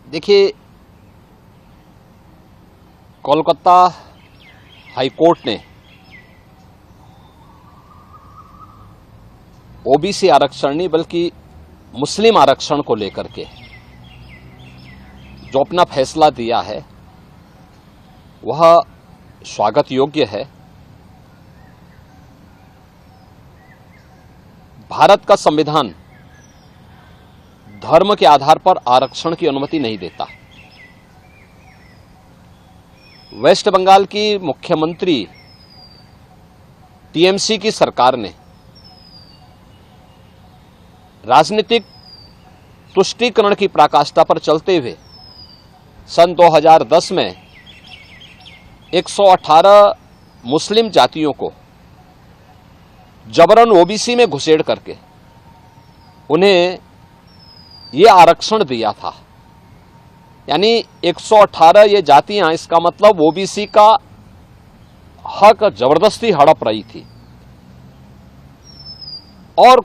देखिए, Kolkata high court ने OBC आरक्षण नहीं बल्कि मुस्लिम आरक्षण को लेकर के जो अपना फैसला दिया है वह स्वागत योग्य है। भारत का संविधान धर्म के आधार पर आरक्षण की अनुमति नहीं देता। वेस्ट बंगाल की मुख्यमंत्री टीएमसी की सरकार ने राजनीतिक तुष्टीकरण की पराकाष्ठा पर चलते हुए सन 2010 में 118 मुस्लिम जातियों को जबरन ओबीसी में घुसेड़ करके उन्हें ये आरक्षण दिया था। यानी 118 ये जातियां, इसका मतलब ओबीसी का हक जबरदस्ती हड़प रही थी। और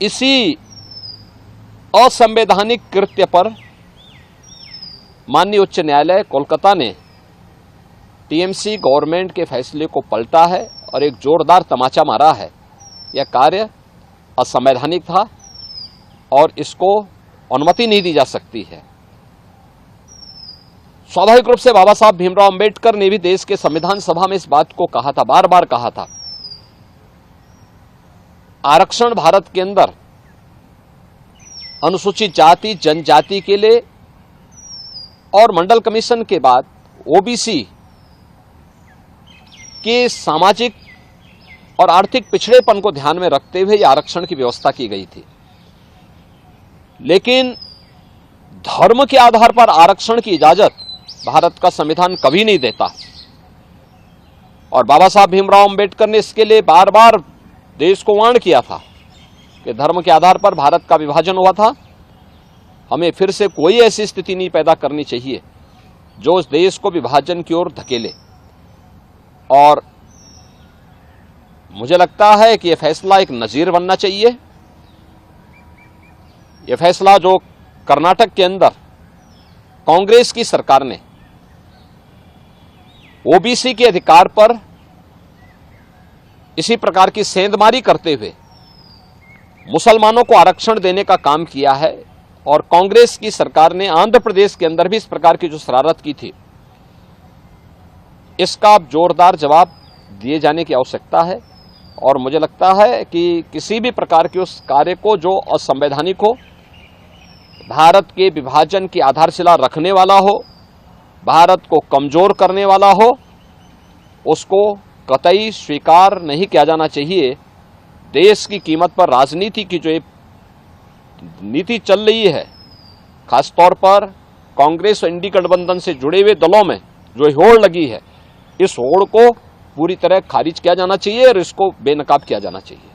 इसी असंवैधानिक कृत्य पर माननीय उच्च न्यायालय कोलकाता ने टीएमसी गवर्नमेंट के फैसले को पलटा है और एक जोरदार तमाचा मारा है। यह कार्य असंवैधानिक था और इसको अनुमति नहीं दी जा सकती है। स्वाभाविक रूप से बाबा साहब भीमराव अंबेडकर ने भी देश के संविधान सभा में इस बात को कहा था, बार बार कहा था। आरक्षण भारत के अंदर अनुसूचित जाति जनजाति के लिए और मंडल कमीशन के बाद ओबीसी के सामाजिक और आर्थिक पिछड़ेपन को ध्यान में रखते हुए आरक्षण की व्यवस्था की गई थी। लेकिन धर्म के आधार पर आरक्षण की इजाजत भारत का संविधान कभी नहीं देता। और बाबा साहब भीमराव अंबेडकर ने इसके लिए बार बार देश को वार्न किया था कि धर्म के आधार पर भारत का विभाजन हुआ था। हमें फिर से कोई ऐसी स्थिति नहीं पैदा करनी चाहिए जो इस देश को विभाजन की ओर धकेले। और मुझे लगता है कि यह फैसला एक नजीर बनना चाहिए। यह फैसला जो कर्नाटक के अंदर कांग्रेस की सरकार ने ओबीसी के अधिकार पर इसी प्रकार की सेंधमारी करते हुए मुसलमानों को आरक्षण देने का काम किया है, और कांग्रेस की सरकार ने आंध्र प्रदेश के अंदर भी इस प्रकार की जो शरारत की थी, इसका जोरदार जवाब दिए जाने की आवश्यकता है। और मुझे लगता है कि किसी भी प्रकार के उस कार्य को जो असंवैधानिक हो, भारत के विभाजन की आधारशिला रखने वाला हो, भारत को कमजोर करने वाला हो, उसको कतई स्वीकार नहीं किया जाना चाहिए। देश की कीमत पर राजनीति की जो नीति चल रही है, खासतौर पर कांग्रेस और इंडी गठबंधन से जुड़े हुए दलों में जो होड़ लगी है, इस होड़ को पूरी तरह खारिज किया जाना चाहिए और इसको बेनकाब किया जाना चाहिए।